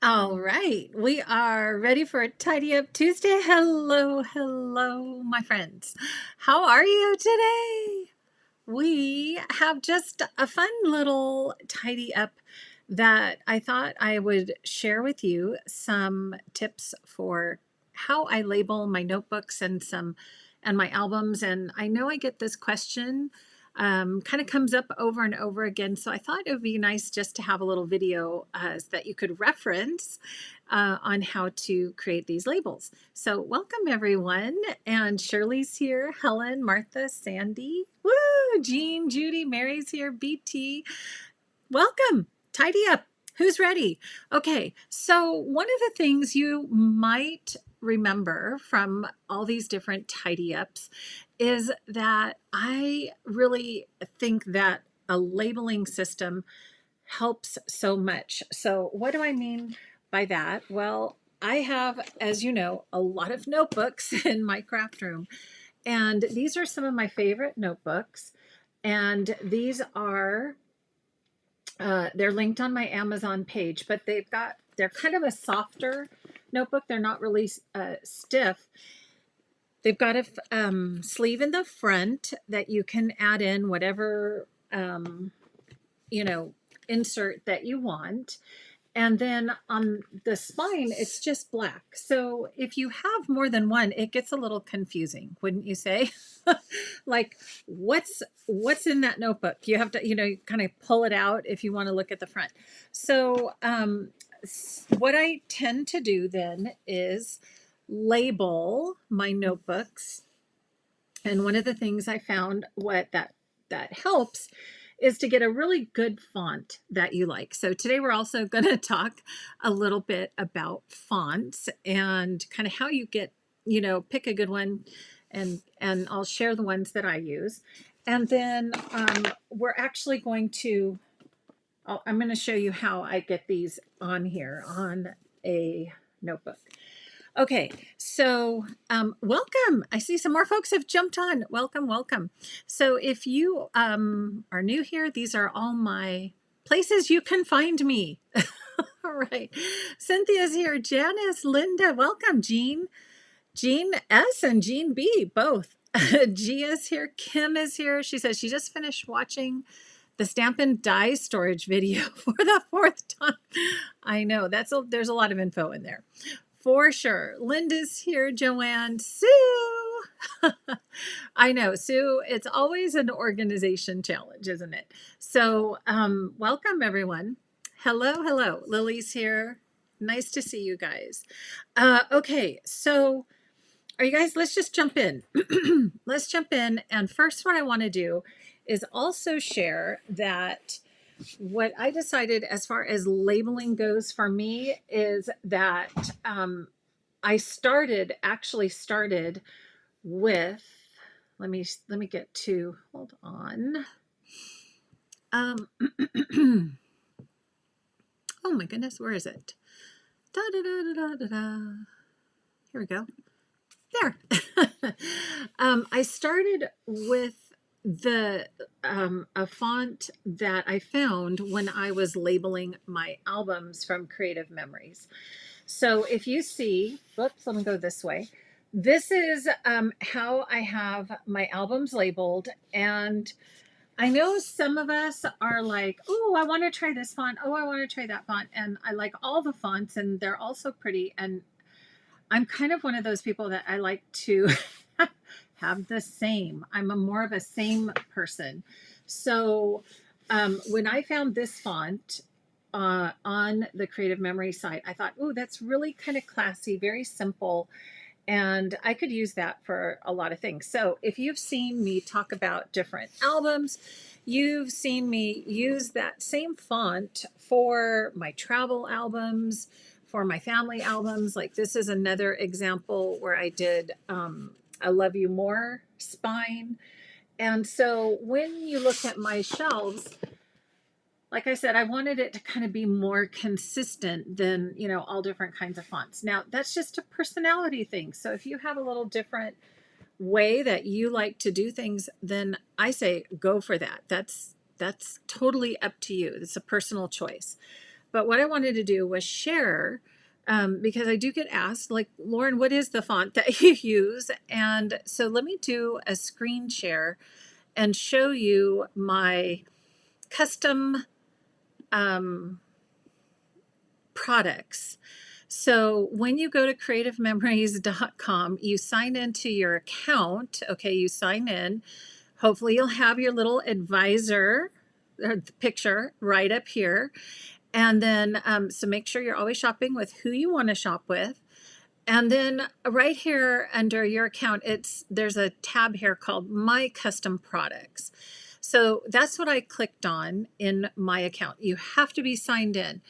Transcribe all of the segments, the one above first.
All right, we are ready for a Tidy Up Tuesday. Hello, hello, my friends. How are you today? We have just a fun little tidy up that I thought I would share with you some tips for how I label my notebooks and my albums. And I know I get this question kind of comes up over and over again. So I thought it would be nice just to have a little video that you could reference on how to create these labels. So welcome everyone. And Shirley's here, Helen, Martha, Sandy, woo, Jean, Judy, Mary's here, BT. Welcome. Tidy up. Who's ready? Okay, so one of the things you might remember from all these different tidy ups is that I really think that a labeling system helps so much. So, what do I mean by that? Well, I have, as you know, a lot of notebooks in my craft room, and these are some of my favorite notebooks. And these are they're linked on my Amazon page, but they're kind of a softer notebook. They're not really stiff. They've got a sleeve in the front that you can add in whatever you know insert that you want. And then on the spine, it's just black. So if you have more than one, it gets a little confusing, wouldn't you say? Like what's in that notebook? You have to, kind of pull it out if you want to look at the front. So what I tend to do then is label my notebooks. And one of the things I found what that helps is to get a really good font that you like. So today we're also going to talk a little bit about fonts and kind of how you get, pick a good one, and I'll share the ones that I use. And then we're actually going to I'm going to show you how I get these on here on a notebook. Okay, so welcome. I see some more folks have jumped on. Welcome, welcome. So if you are new here, these are all my places you can find me. All right. Cynthia's here. Janice, Linda, welcome. Jean S and Jean B, both. Gia's here. Kim is here. She says she just finished watching the Stampin' Die storage video for the fourth time. I know there's a lot of info in there. For sure. Linda's here, Joanne, Sue. I know, Sue, it's always an organization challenge, isn't it? So welcome everyone. Hello, hello. Lily's here. Nice to see you guys. Okay, so are you guys, let's just jump in. Let's jump in. And first what I want to do is also share that what I decided as far as labeling goes for me is that I actually started with, let me get to, hold on. Oh my goodness, where is it? Da, da, da, da, da, da. Here we go. There. I started with a font that I found when I was labeling my albums from Creative Memories. So if you see, whoops, let me go this way. This is how I have my albums labeled. And I know some of us are like, oh, I want to try this font. Oh, I want to try that font. And I like all the fonts and they're all so pretty. And I'm kind of one of those people that I like to have the same. I'm more of a same person. So when I found this font on the Creative Memory site, I thought, oh, that's really kind of classy, very simple. And I could use that for a lot of things. So if you've seen me talk about different albums, you've seen me use that same font for my travel albums, for my family albums. Like this is another example where I did I Love You More spine. And so when you look at my shelves, like I said, I wanted it to kind of be more consistent than, all different kinds of fonts. Now, that's just a personality thing. So if you have a little different way that you like to do things, then I say go for that. That's totally up to you. It's a personal choice. but what I wanted to do was share, because I do get asked, like, Lauren, what is the font that you use? And so let me do a screen share and show you my custom products. So when you go to creativememories.com, you sign into your account. Okay, you sign in. Hopefully you'll have your little advisor picture right up here. And then, so make sure you're always shopping with who you want to shop with. And then right here under your account, there's a tab here called My Custom Products. So that's what I clicked on in my account. You have to be signed in.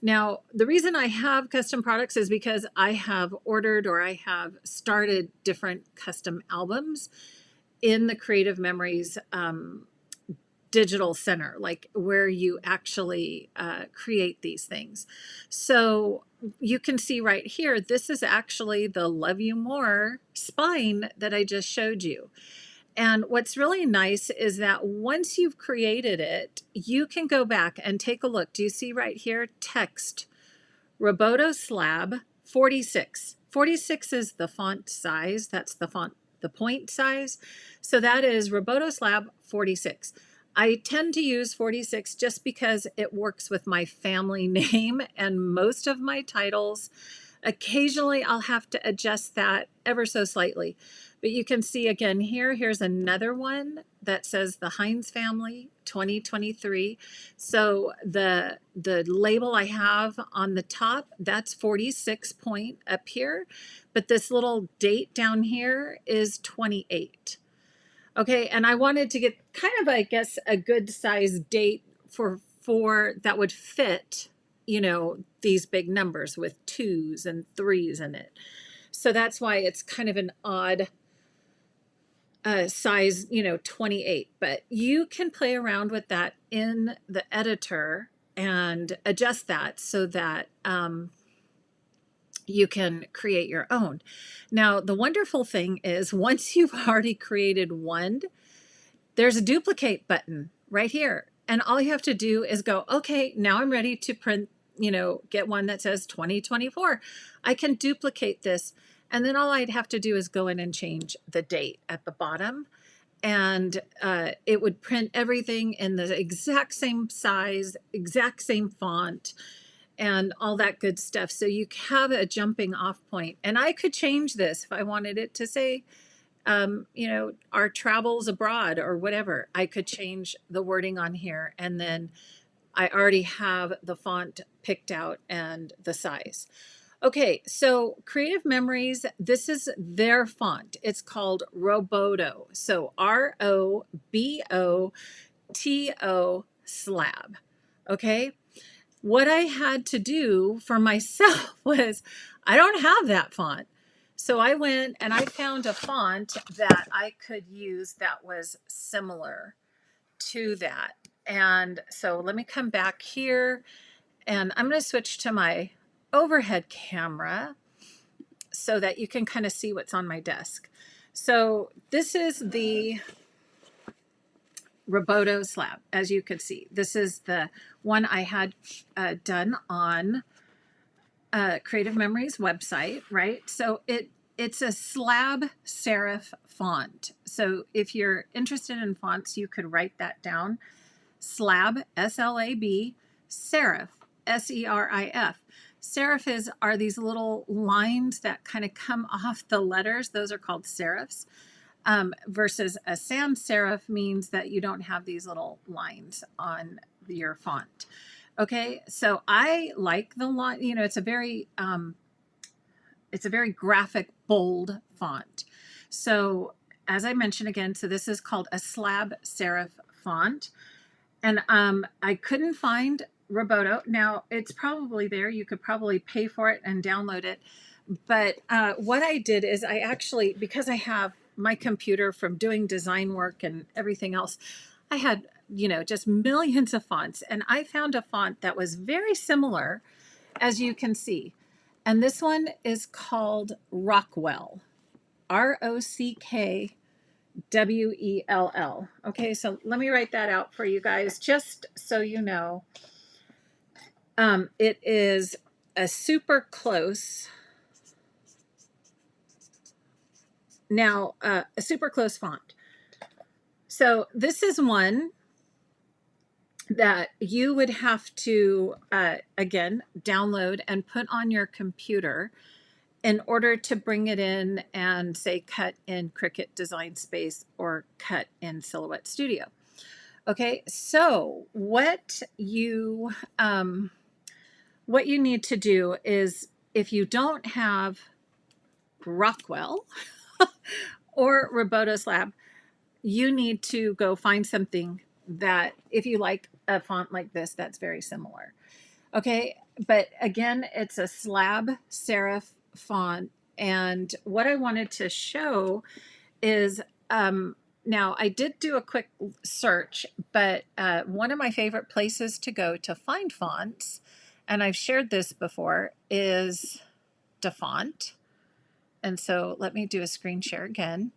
Now, the reason I have custom products is because I have ordered or I have started different custom albums in the Creative Memories digital center, like where you actually create these things. So you can see right here, this is actually the Love You More spine that I just showed you. And what's really nice is that once you've created it, you can go back and take a look. Do you see right here? Text Roboto Slab 46. 46 is the font size. That's the point size. So that is Roboto Slab 46. I tend to use 46 just because it works with my family name and most of my titles. Occasionally I'll have to adjust that ever so slightly. But you can see again here, here's another one that says the Heinz Family 2023. So the label I have on the top, that's 46 point up here. But this little date down here is 28. Okay, and I wanted to get kind of, I guess, a good size date for that would fit, you know, these big numbers with 2s and 3s in it. So that's why it's kind of an odd size, you know, 28. But you can play around with that in the editor and adjust that so that you can create your own. Now, the wonderful thing is once you've already created one, there's a duplicate button right here. And all you have to do is go, okay, now I'm ready to print, you know, get one that says 2024. I can duplicate this. And then all I'd have to do is go in and change the date at the bottom. And it would print everything in the exact same size, exact same font, and all that good stuff. So you have a jumping off point. And I could change this if I wanted it to say, you know, our travels abroad or whatever. I could change the wording on here, and then I already have the font picked out and the size. Okay, so Creative Memories, this is their font. It's called Roboto. So ROBOTO slab. Okay. What I had to do for myself was I don't have that font. So I went and I found a font that I could use that was similar to that. And so let me come back here and I'm going to switch to my overhead camera so that you can kind of see what's on my desk. So this is the Roboto slab, as you could see. This is the one I had done on Creative Memories website, right? So it's a slab serif font. So if you're interested in fonts, you could write that down. Slab, S-L-A-B, serif, S-E-R-I-F. Serif are these little lines that kind of come off the letters. Those are called serifs. Versus a sans serif means that you don't have these little lines on your font. Okay, so I like the line, you know, it's a very graphic, bold font. So as I mentioned again, so this is called a slab serif font. And I couldn't find Roboto. Now it's probably there. You could probably pay for it and download it. But what I did is I actually, because I have my computer from doing design work and everything else, I had, you know, just millions of fonts. And I found a font that was very similar, as you can see. And this one is called Rockwell, R-O-C-K-W-E-L-L. Okay, so let me write that out for you guys, just so you know. It is a super close, now a super close font. So this is one that you would have to, again, download and put on your computer in order to bring it in and say cut in Cricut Design Space or cut in Silhouette Studio. Okay, so what you need to do is, if you don't have Rockwell or Robotos Lab, you need to go find something that, if you like a font like this, that's very similar. Okay, but again, it's a slab serif font. And what I wanted to show is, now I did do a quick search, but one of my favorite places to go to find fonts, and I've shared this before, is DaFont. And so let me do a screen share again.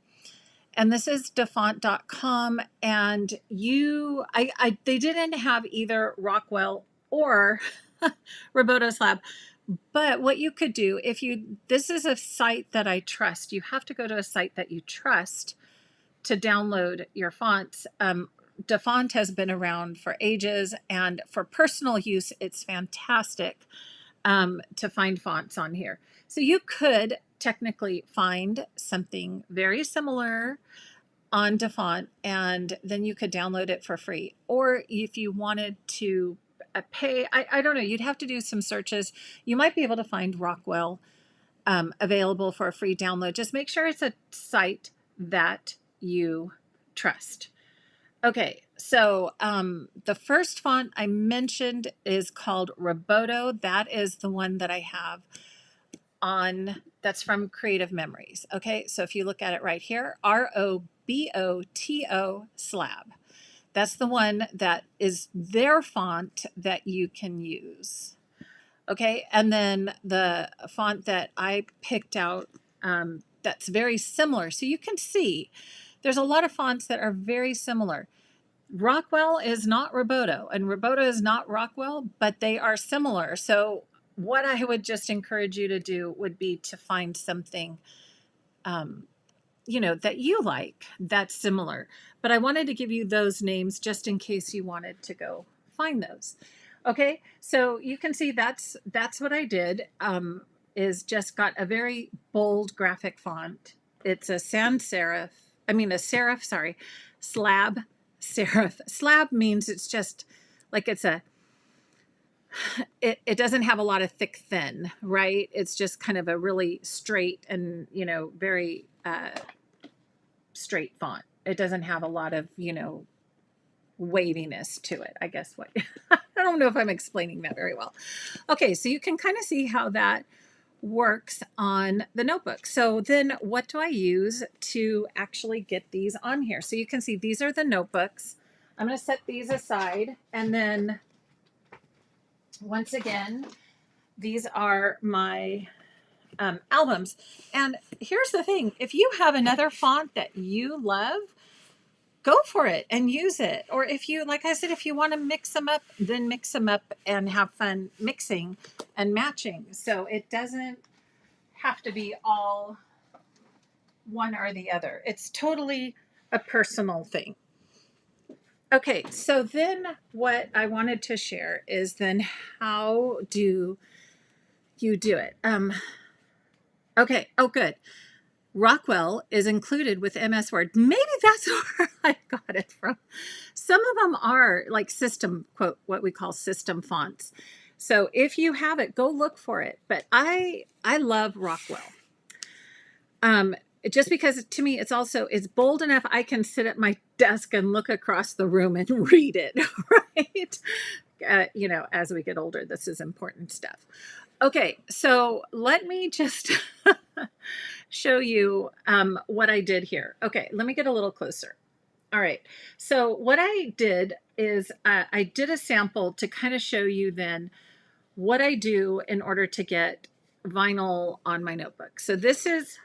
And this is dafont.com, and they didn't have either Rockwell or Robotos Lab. But what you could do, this is a site that I trust. You have to go to a site that you trust to download your fonts. DaFont has been around for ages, and for personal use, it's fantastic to find fonts on here. So you could technically find something very similar on DaFont, and then you could download it for free. Or if you wanted to pay, I don't know, you'd have to do some searches. You might be able to find Rockwell available for a free download. Just make sure it's a site that you trust. Okay, so the first font I mentioned is called Roboto. That is the one that I have on, that's from Creative Memories. Okay, so if you look at it right here, Roboto slab. That's the one that is their font that you can use. Okay, and then the font that I picked out that's very similar. So you can see there's a lot of fonts that are very similar. Rockwell is not Roboto, and Roboto is not Rockwell, but they are similar. So what I would just encourage you to do would be to find something, that you like, that's similar. But I wanted to give you those names just in case you wanted to go find those. Okay, so you can see that's what I did, is just got a very bold graphic font. It's a slab serif. Slab means it's just like it doesn't have a lot of thick thin, right? It's just kind of a really straight and, very straight font. It doesn't have a lot of, weightiness to it, I guess. I don't know if I'm explaining that very well. Okay, so you can kind of see how that works on the notebook. So then what do I use to actually get these on here? So you can see these are the notebooks. I'm going to set these aside, and then once again, these are my albums. And here's the thing, if you have another font that you love, go for it and use it. Or if you, like I said, if you want to mix them up, then mix them up and have fun mixing and matching. So it doesn't have to be all one or the other. It's totally a personal thing. Okay, so then what I wanted to share is then how do you do it? Okay, oh good. Rockwell is included with MS Word. Maybe that's where I got it from. Some of them are like system, quote, what we call system fonts. So if you have it, go look for it. But I love Rockwell. Just because to me, it's bold enough I can sit at my desk and look across the room and read it, right? As we get older, this is important stuff. Okay, so let me just show you what I did here. Okay, let me get a little closer. All right, so what I did is I did a sample to kind of show you then what I do in order to get vinyl on my notebook. So this is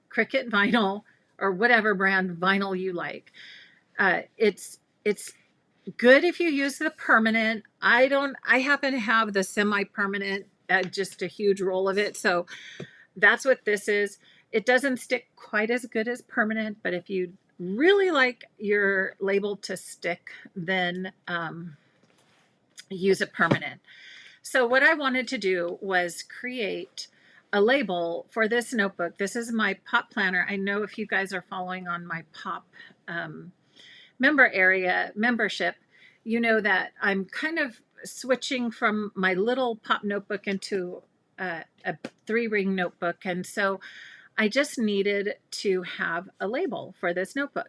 Cricut vinyl, or whatever brand vinyl you like. It's Good if you use the permanent. I happen to have the semi-permanent, just a huge roll of it. So that's what this is. It doesn't stick quite as good as permanent, but if you really like your label to stick, then use a permanent. So what I wanted to do was create a label for this notebook. This is my pop planner. I know if you guys are following on my pop membership, you know that I'm kind of switching from my little pop notebook into a 3-ring notebook. And so I just needed to have a label for this notebook.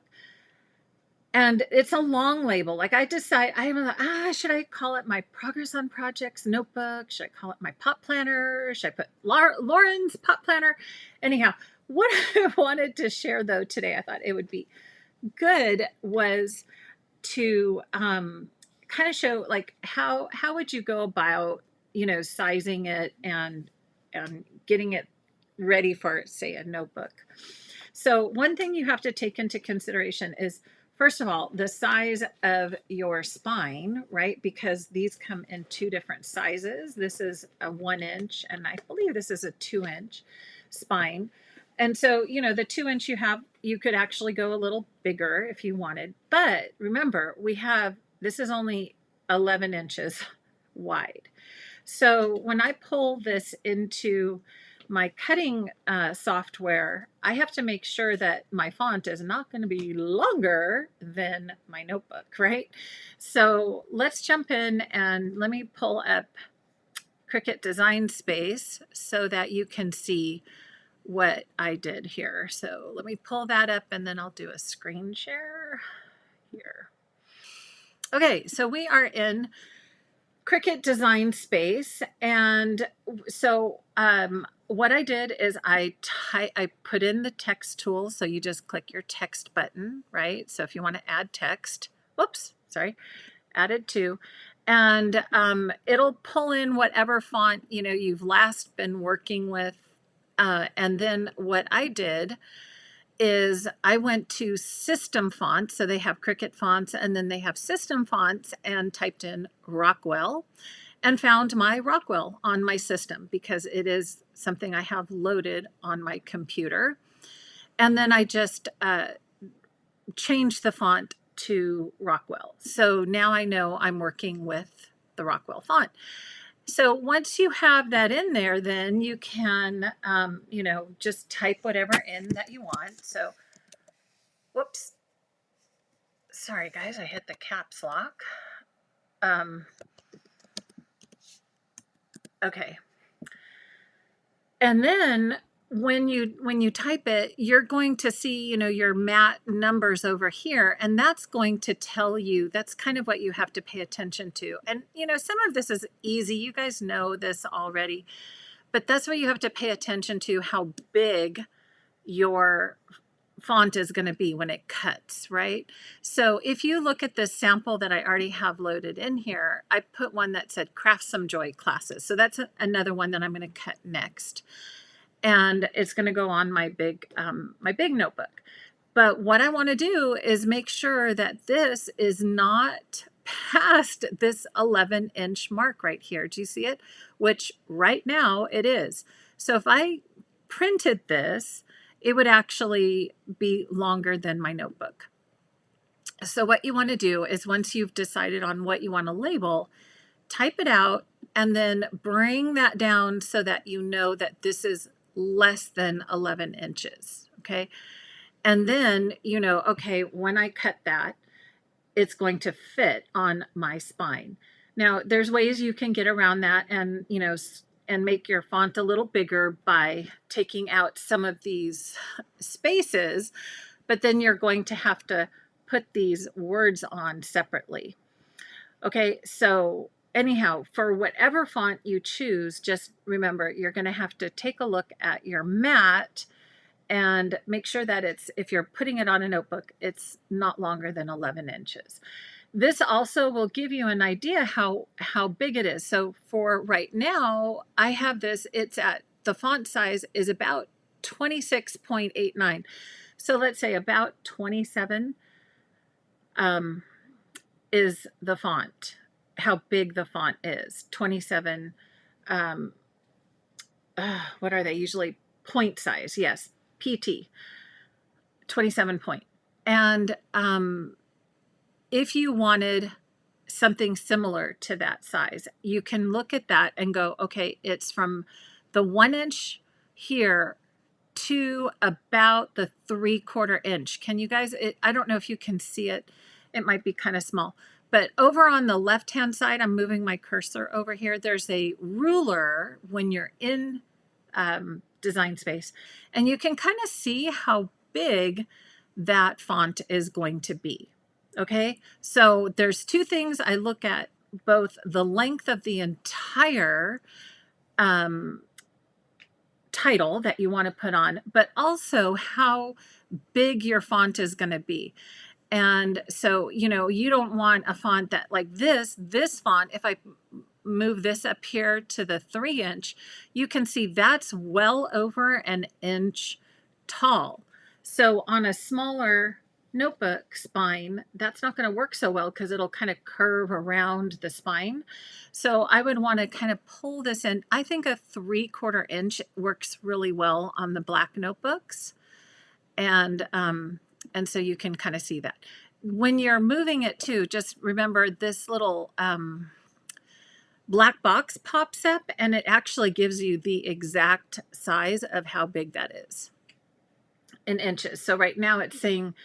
And it's a long label. Like I decide, I'm like, should I call it my Progress on Projects notebook? Should I call it my pop planner? Should I put Lauren's pop planner? Anyhow, what I wanted to share though today, I thought it would be good was to kind of show like how would you go about, you know, sizing it and getting it ready for, say, a notebook. So one thing you have to take into consideration is, first of all, the size of your spine, right? Because these come in 2 different sizes. This is a 1 inch, and I believe this is a 2 inch spine. And so, you know, the 2 inch you could actually go a little bigger if you wanted. But remember, this is only 11 inches wide. So when I pull this into my cutting software, I have to make sure that my font is not going to be longer than my notebook, right? So let's jump in and let me pull up Cricut Design Space so that you can see what I did here. So let me pull that up and then I'll do a screen share here. Okay, so we are in Cricut Design Space, and so what I did is I put in the text tool. So you just click your text button, right? So if you want to add text, added to, and it'll pull in whatever font you've last been working with. And then what I did is I went to System Fonts. So they have Cricut fonts and then they have System Fonts, and typed in Rockwell and found my Rockwell on my system because it is something I have loaded on my computer. And then I just changed the font to Rockwell. So now I know I'm working with the Rockwell font. So once you have that in there, then you can, just type whatever in that you want. So, whoops. Sorry, guys, I hit the caps lock. Okay. And then when you type it, you're going to see, your mat numbers over here, and that's going to tell you, that's kind of what you have to pay attention to. And, some of this is easy. You guys know this already, but that's what you have to pay attention to, how big your font is going to be when it cuts, right? So if you look at this sample that I already have loaded in here, I put one that said Craft Some Joy classes. So that's another one that I'm going to cut next. And it's going to go on my big notebook. But what I want to do is make sure that this is not past this 11-inch mark right here. Do you see it? Which right now it is. So if I printed this, it would actually be longer than my notebook. So what you want to do is, once you've decided on what you want to label, type it out and then bring that down so that you know that this is less than 11 inches, okay? And then, okay, when I cut that, it's going to fit on my spine. Now, there's ways you can get around that and, and make your font a little bigger by taking out some of these spaces, but then you're going to have to put these words on separately. Okay, so anyhow, for whatever font you choose, just remember you're going to have to take a look at your mat and make sure that if you're putting it on a notebook, it's not longer than 11 inches. This also will give you an idea how big it is. So for right now, I have this, the font size is about 26.89. So let's say about 27 is the font, how big the font is. 27, what are they usually? Point size, yes, PT, 27 point. And if you wanted something similar to that size, you can look at that and go, okay, it's from the 1 inch here to about the 3/4 inch. Can you guys, I don't know if you can see it. It might be kind of small, but over on the left-hand side, I'm moving my cursor over here. There's a ruler when you're in Design Space, and you can kind of see how big that font is going to be. Okay, so there's two things I look at: both the length of the entire title that you want to put on, but also how big your font is going to be. And so, you know, you don't want a font that like this font, if I move this up here to the 3 inch, you can see that's well over an inch tall. So on a smaller notebook spine, that's not going to work so well because it'll kind of curve around the spine. So I would want to kind of pull this in. I think a 3/4 inch works really well on the black notebooks. And so you can kind of see that. When you're moving it too, just remember this little black box pops up and it actually gives you the exact size of how big that is in inches. So right now it's saying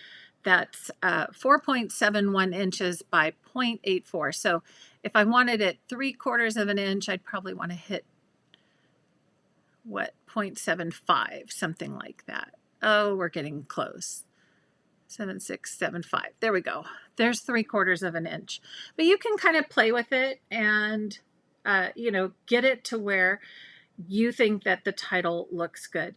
that's 4.71 inches by 0.84. So if I wanted it 3/4 of an inch, I'd probably want to hit what, 0.75, something like that. Oh, we're getting close. 7675. There we go. There's 3/4 of an inch. But you can kind of play with it and, you know, get it to where you think that the title looks good.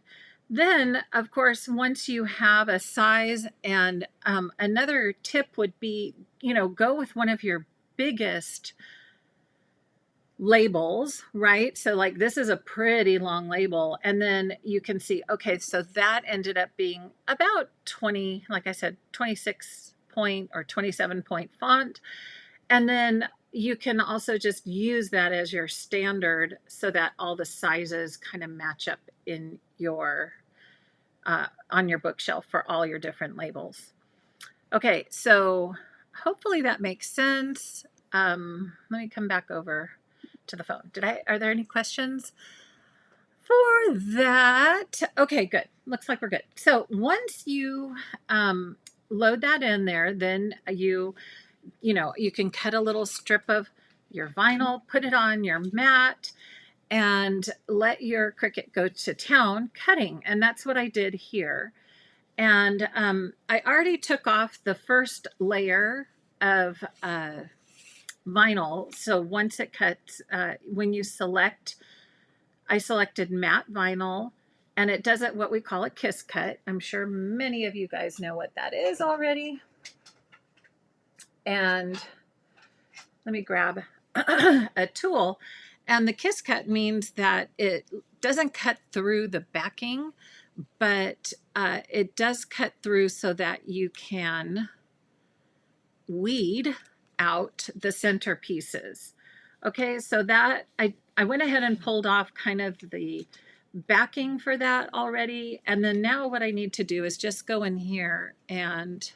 Then, of course, once you have a size, and another tip would be, you know, go with one of your biggest labels, right? So like this is a pretty long label, and then you can see, okay, so that ended up being about 20, like I said, 26 point or 27 point font. And then you can also just use that as your standard so that all the sizes kind of match up in your on your bookshelf for all your different labels. Okay, so hopefully that makes sense. Let me come back over to the phone. Are there any questions for that? Okay, good. Looks like we're good. So once you load that in there, then you know, you can cut a little strip of your vinyl, put it on your mat, and let your Cricut go to town cutting. And that's what I did here. And I already took off the first layer of vinyl. So once it cuts, when you select, I selected matte vinyl, and it does it what we call a kiss cut. I'm sure many of you guys know what that is already. And let me grab a tool. And the kiss cut means that it doesn't cut through the backing, but it does cut through so that you can weed out the center pieces. Okay, so that I went ahead and pulled off kind of the backing for that already. And then now what I need to do is just go in here and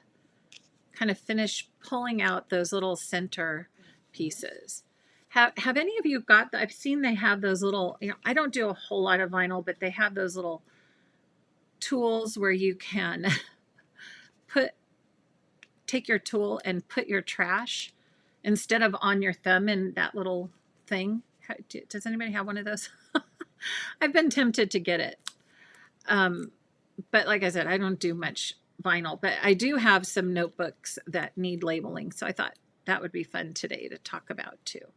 kind of finish pulling out those little center pieces. Have any of you got, I've seen they have those little, you know, I don't do a whole lot of vinyl, but they have those little tools where you can take your tool and put your trash instead of on your thumb in that little thing. Does anybody have one of those? I've been tempted to get it. But like I said, I don't do much vinyl, but I do have some notebooks that need labeling. So I thought that would be fun today to talk about too.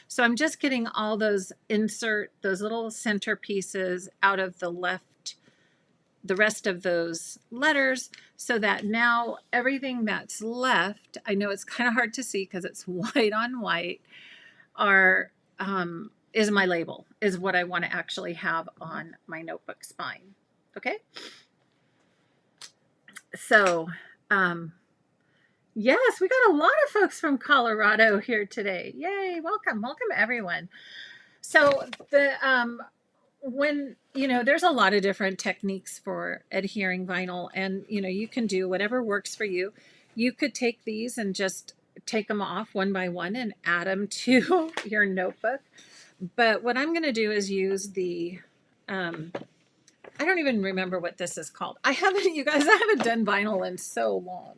So I'm just getting all those those little center pieces out of the rest of those letters, so that now everything that's left, I know it's kind of hard to see because it's white on white, is my label, is what I want to actually have on my notebook spine. Okay. So, Yes, we got a lot of folks from Colorado here today. Yay, welcome, welcome everyone. So the when there's a lot of different techniques for adhering vinyl, and you can do whatever works for you. You could take these and just take them off one by one and add them to your notebook. But what I'm going to do is use the I don't even remember what this is called. I haven't, you guys, I haven't done vinyl in so long.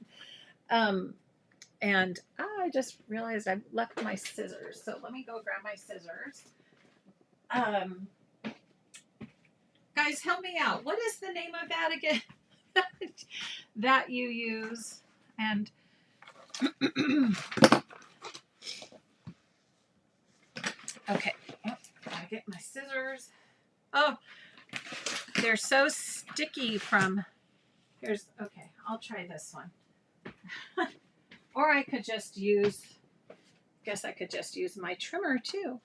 And I just realized I've left my scissors. So let me go grab my scissors. Guys, help me out. What is the name of that again? That you use? And okay, I get my scissors. Oh, they're so sticky from, okay, I'll try this one. Or I could just use, guess I could just use my trimmer too.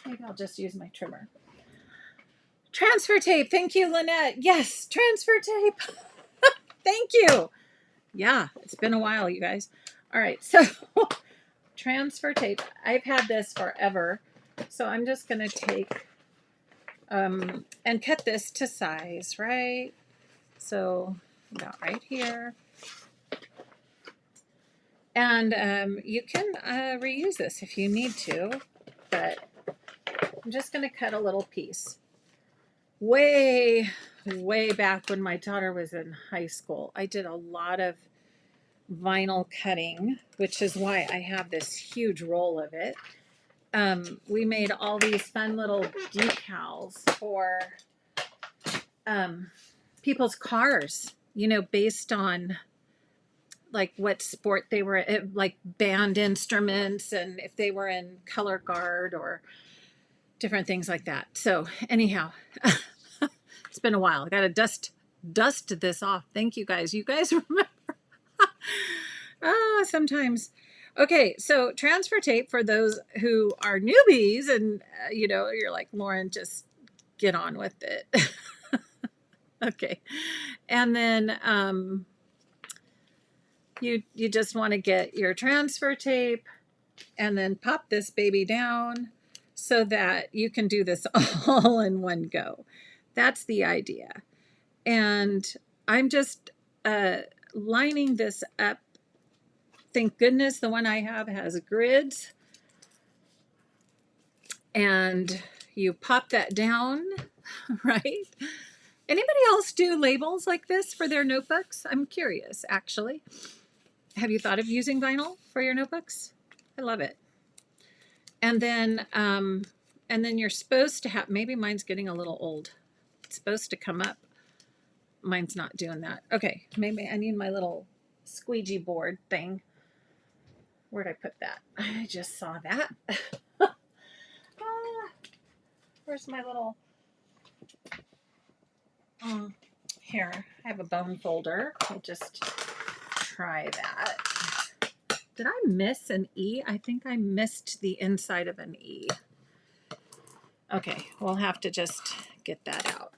Maybe I'll just use my trimmer. Transfer tape. Thank you, Lynette. Yes, transfer tape. Thank you. Yeah, it's been a while, you guys. All right, so transfer tape. I've had this forever. So I'm just going to take and cut this to size, right? So about right here. And you can reuse this if you need to, but I'm just going to cut a little piece. Way back when my daughter was in high school, I did a lot of vinyl cutting, which is why I have this huge roll of it. We made all these fun little decals for people's cars, based on like what sport they were in, like band instruments, and if they were in color guard or different things like that. So anyhow, it's been a while. I got to dust this off. Thank you guys. You guys remember? Sometimes. Okay, so transfer tape for those who are newbies, and you're like, Lauren, just get on with it. Okay, and then you just want to get your transfer tape and then pop this baby down so that you can do this all in one go. That's the idea. And I'm just lining this up. Thank goodness the one I have has grids. And you pop that down, right? Anybody else do labels like this for their notebooks? I'm curious, actually. Have you thought of using vinyl for your notebooks? I love it. And then you're supposed to have, maybe mine's getting a little old. It's supposed to come up. Mine's not doing that. Okay, maybe I need my little squeegee board thing. Where'd I put that? I just saw that. Where's my little... here, I have a bone folder. I'll just try that. Did I miss an E? I think I missed the inside of an E. Okay, we'll have to just get that out.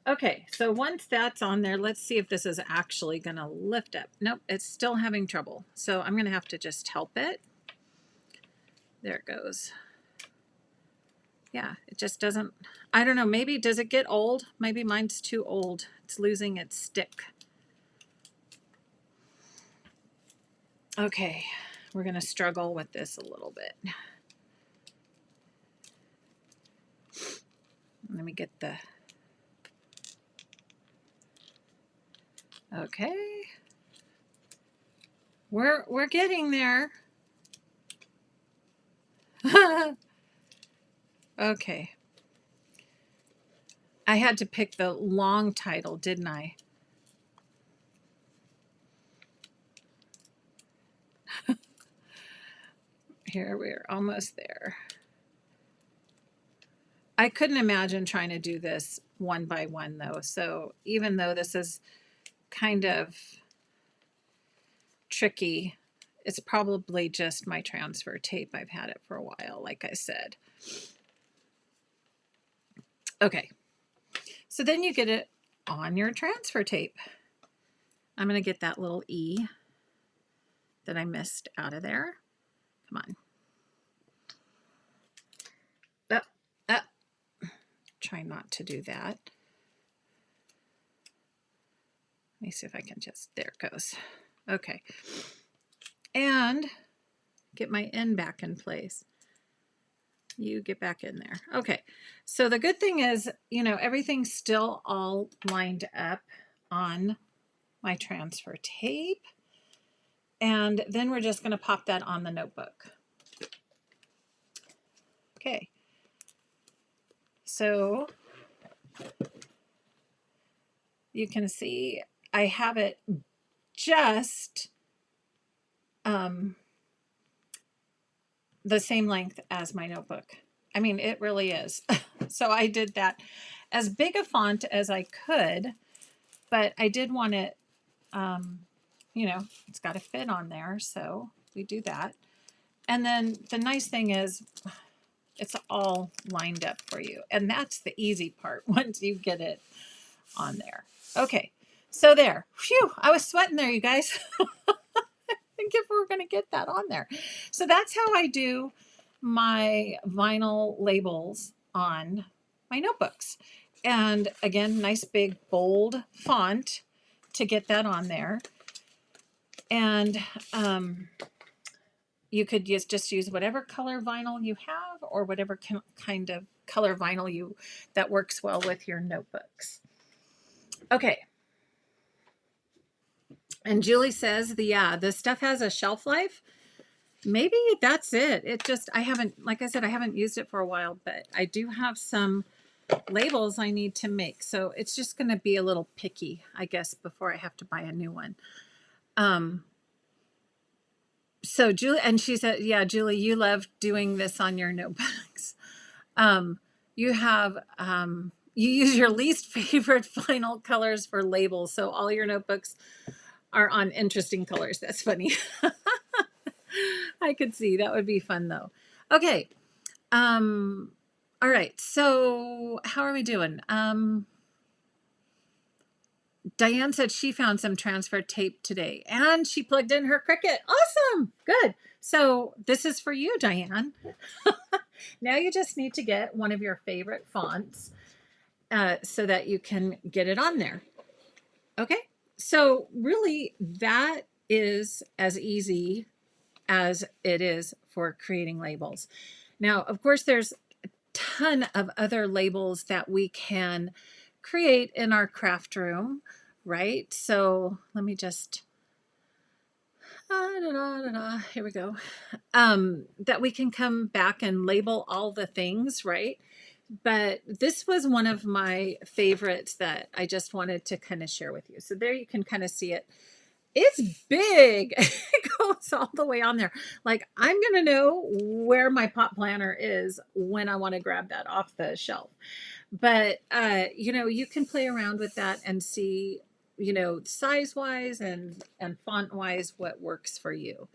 Okay, so once that's on there, let's see if this is actually going to lift up. Nope, it's still having trouble. So I'm going to have to just help it. There it goes. Yeah, it just doesn't, I don't know, maybe, does it get old? Maybe mine's too old. It's losing its stick. Okay, we're going to struggle with this a little bit. Let me get the... Okay. We're getting there. Okay. I had to pick the long title, didn't I? Here, we're almost there. I couldn't imagine trying to do this one by one, though. So even though this is kind of tricky, it's probably just my transfer tape. I've had it for a while, like I said. Okay, so then you get it on your transfer tape. I'm going to get that little E that I missed out of there. Come on. Try not to do that. Let me see if I can just, there it goes. Okay. And get my N back in place. You get back in there. Okay. So the good thing is, you know, everything's still all lined up on my transfer tape. And then we're just going to pop that on the notebook. Okay. So you can see I have it just the same length as my notebook. I mean, it really is. So I did that as big a font as I could, but I did want it, you know, it's got to fit on there. So we do that. And then the nice thing is it's all lined up for you. And that's the easy part once you get it on there. Okay, so there. Phew, I was sweating there, you guys. I think if we're going to get that on there. So that's how I do my vinyl labels on my notebooks. And again, nice big bold font to get that on there. And you could just use whatever color vinyl you have or whatever kind of color vinyl that works well with your notebooks. Okay. And Julie says the stuff has a shelf life. Maybe that's it. It just, I haven't, like I said, I haven't used it for a while, but I do have some labels I need to make. So it's just going to be a little picky, I guess, before I have to buy a new one. So Julie, and she said, yeah, Julie, you love doing this on your notebooks. You have, you use your least favorite vinyl colors for labels. So all your notebooks are on interesting colors. That's funny. I could see that would be fun though. Okay. All right. So how are we doing? Diane said she found some transfer tape today and she plugged in her Cricut. Awesome. Good. So this is for you, Diane. Now you just need to get one of your favorite fonts so that you can get it on there. Okay. So really that is as easy as it is for creating labels. Now, of course, there's a ton of other labels that we can create in our craft room, right? So let me just, here we go. That we can come back and label all the things, right? But this was one of my favorites that I just wanted to kind of share with you. So there you can kind of see it. It's big. It goes all the way on there. Like I'm going to know where my pot planner is when I want to grab that off the shelf. But, you know, you can play around with that and see, you know, size wise and font wise, what works for you.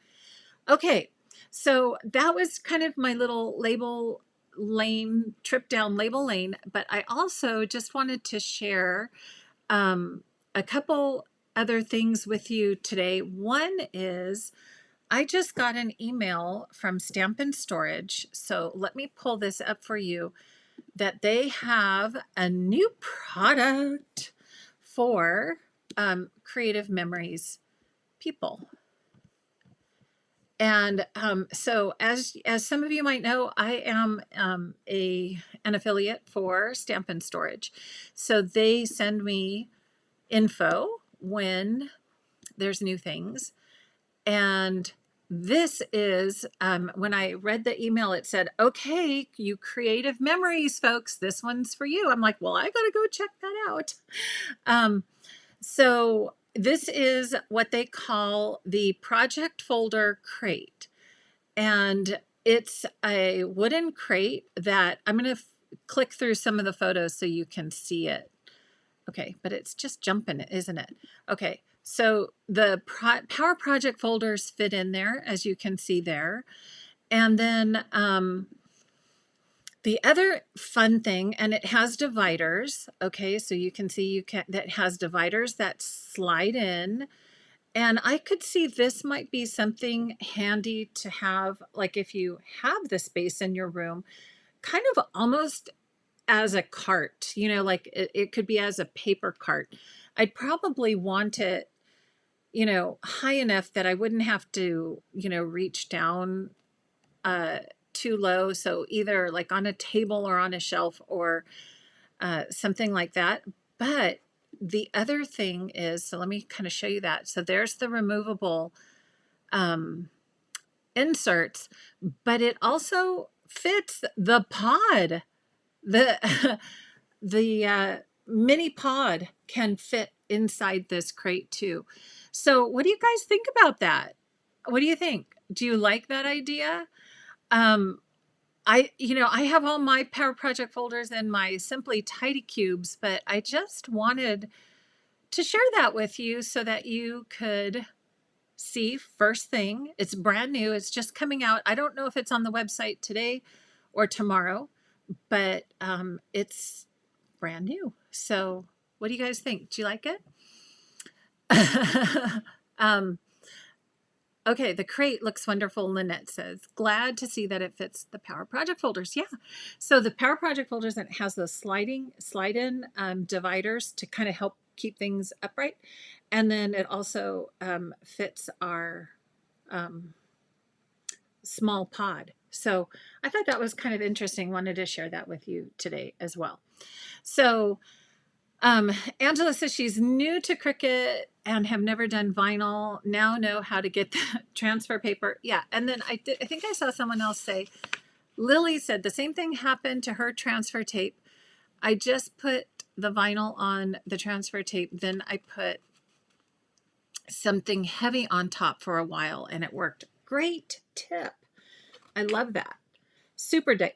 Okay. So that was kind of my little label lane trip down label lane. But I also just wanted to share, a couple other things with you today. One is I just got an email from Stampin' Storage. So let me pull this up for you that they have a new product for Creative Memories people. And so as some of you might know, I am an affiliate for Stampin' Storage. So they send me info when there's new things. And this is, when I read the email, it said, okay, you Creative Memories folks, this one's for you. I'm like, well, I got to go check that out. So this is what they call the Project Folder Crate. And it's a wooden crate that I'm going to click through some of the photos so you can see it. Okay, but it's just jumping, isn't it? Okay, so the Power Project folders fit in there, as you can see there. And then the other fun thing, and it has dividers. Okay, so you can see that has dividers that slide in. And I could see this might be something handy to have, like if you have the space in your room, kind of almost as a cart, like it could be as a paper cart. I'd probably want it, high enough that I wouldn't have to, reach down too low. So either like on a table or on a shelf or something like that. But the other thing is, so let me kind of show you that. So there's the removable inserts, but it also fits the pod. The the mini pod can fit inside this crate too. So what do you guys think about that? What do you think? Do you like that idea? Um, I have all my Power Project folders and my Simply Tidy cubes, but I just wanted to share that with you so that you could see first thing. It's brand new. It's just coming out. I don't know if it's on the website today or tomorrow, but it's brand new. So what do you guys think? Do you like it? Okay, the crate looks wonderful, Lynette says. Glad to see that it fits the Power Project folders. Yeah. So the Power Project folders, it has those slide-in dividers to kind of help keep things upright. And then it also fits our small pod. So I thought that was kind of interesting. Wanted to share that with you today as well. So Angela says she's new to Cricut and have never done vinyl. Now know how to get the transfer paper. Yeah, and then I think I saw someone else say, Lily said the same thing happened to her transfer tape. I just put the vinyl on the transfer tape, then I put something heavy on top for a while and it worked. Great tip. I love that. Super tip.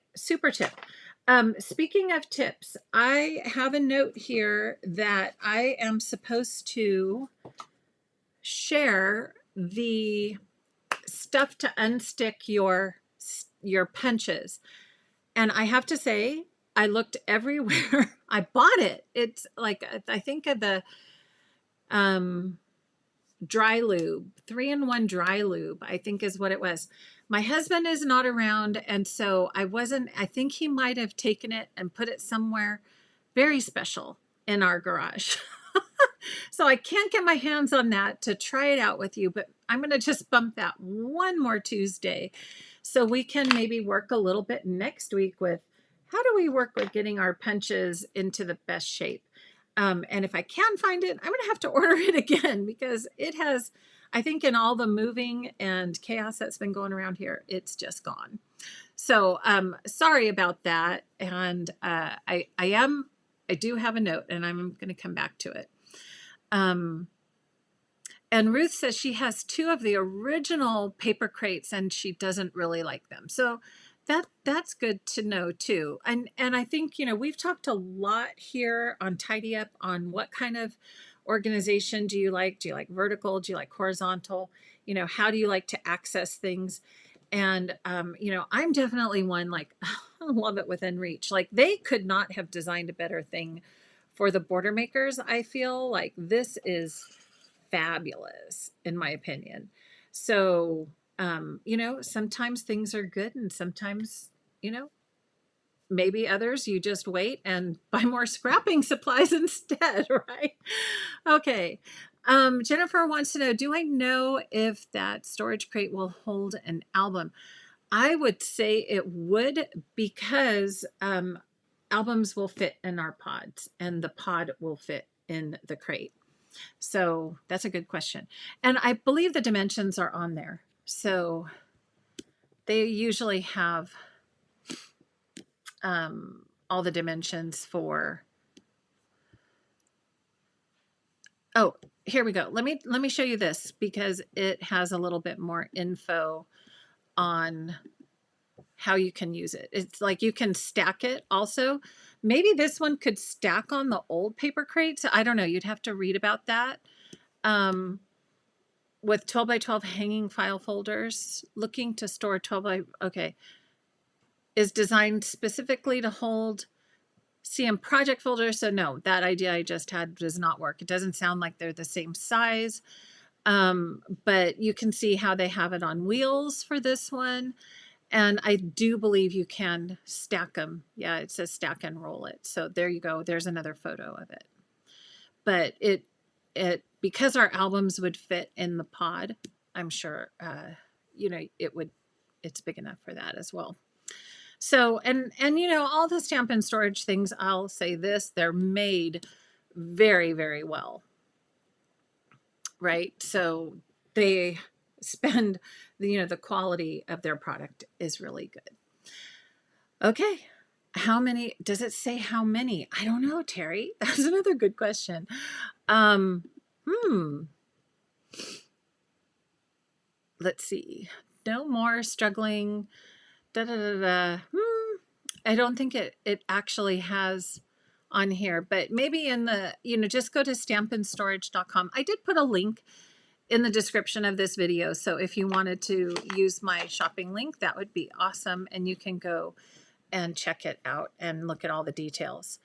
Speaking of tips, I have a note here that I am supposed to share the stuff to unstick your punches. And I have to say, I looked everywhere. I bought it. It's like, I think of the dry lube, 3-in-1 dry lube, I think is what it was. My husband is not around, and so I think he might have taken it and put it somewhere very special in our garage. So I can't get my hands on that to try it out with you, but I'm going to just bump that one more Tuesday so we can maybe work a little bit next week with how do we work with getting our punches into the best shape. And if I can find it, I'm going to have to order it again because it has, I think in all the moving and chaos that's been going around here, it's just gone. So sorry about that. And I do have a note and I'm going to come back to it. And Ruth says she has 2 of the original paper crates and she doesn't really like them. So that's good to know too. And I think, we've talked a lot here on Tidy Up on what kind of organization do you like? Do you like vertical? Do you like horizontal? How do you like to access things? And, I'm definitely one, like, I love it within reach. Like they could not have designed a better thing for the border makers. I feel like this is fabulous in my opinion. So, sometimes things are good and sometimes, maybe others you just wait and buy more scrapping supplies instead, right? Okay. Jennifer wants to know, do I know if that storage crate will hold an album? I would say it would because albums will fit in our pods and the pod will fit in the crate. So that's a good question. And I believe the dimensions are on there. So they usually have all the dimensions for, oh, here we go. Let me show you this because it has a little bit more info on how you can use it. It's like you can stack it also. Maybe this one could stack on the old paper crates. I don't know. You'd have to read about that. With 12 by 12 hanging file folders, looking to store 12 by, okay, is designed specifically to hold CM project folders. So no, that idea I just had does not work. It doesn't sound like they're the same size. But you can see how they have it on wheels for this one. And I do believe you can stack them. Yeah, it says stack and roll it. So there you go. There's another photo of it. But it because our albums would fit in the pod, I'm sure, you know, it's big enough for that as well. So, and you know, all the Stampin' Storage things, I'll say this, they're made very, very well. Right? So they spend, you know, the quality of their product is really good. Okay. How many, does it say how many? I don't know, Terry. That's another good question. Let's see. No more struggling. Da, da, da, da. I don't think it actually has on here, but maybe in the, you know, just go to stampinstorage.com. I did put a link in the description of this video. So if you wanted to use my shopping link, that would be awesome. And you can go and check it out and look at all the details.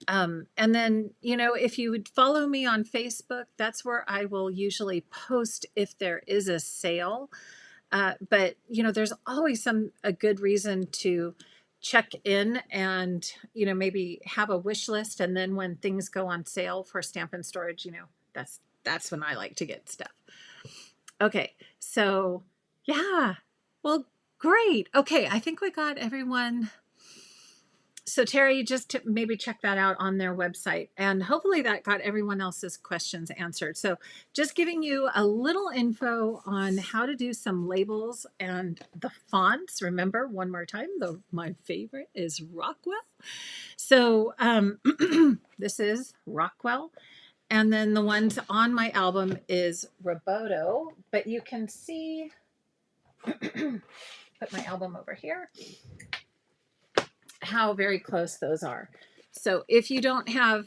And then, you know, if you would follow me on Facebook, that's where I will usually post if there is a sale. But, you know, there's always a good reason to check in and, you know, maybe have a wish list. And then when things go on sale for Stampin' Storage, you know, that's when I like to get stuff. Okay, so yeah, well, great. Okay, I think we got everyone. So Terry, just maybe check that out on their website, and hopefully that got everyone else's questions answered. So just giving you a little info on how to do some labels and the fonts. Remember, one more time, my favorite is Rockwell. So this is Rockwell. And then the ones on my album is Roboto, but you can see, put my album over here, how very close those are. So if you don't have,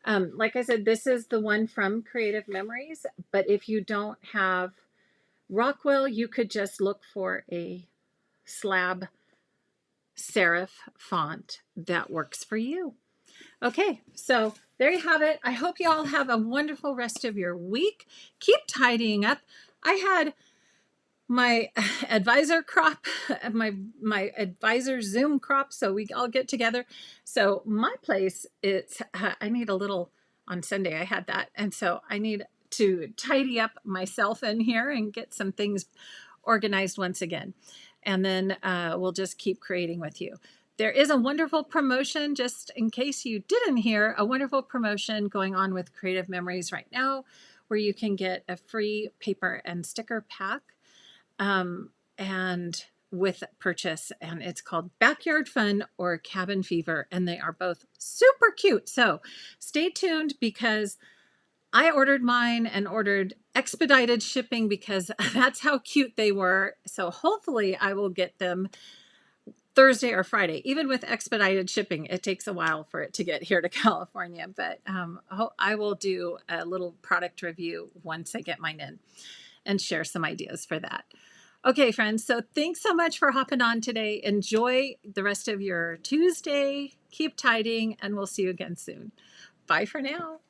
like I said, this is the one from Creative Memories, but if you don't have Rockwell, you could just look for a slab serif font that works for you. Okay, so there you have it. I hope you all have a wonderful rest of your week. Keep tidying up. I had my advisor crop, my advisor Zoom crop, so we all get together. So my place, I need a little, on Sunday I had that, and so I need to tidy up myself in here and get some things organized once again. And then we'll just keep creating with you. There is a wonderful promotion, just in case you didn't hear, a wonderful promotion going on with Creative Memories right now, where you can get a free paper and sticker pack and with purchase, and it's called Backyard Fun or Cabin Fever, and they are both super cute. So stay tuned, because I ordered mine and ordered expedited shipping because that's how cute they were. So hopefully I will get them Thursday or Friday. Even with expedited shipping, it takes a while for it to get here to California, but I will do a little product review once I get mine in and share some ideas for that. Okay, friends, so thanks so much for hopping on today. Enjoy the rest of your Tuesday. Keep tidying, and we'll see you again soon. Bye for now.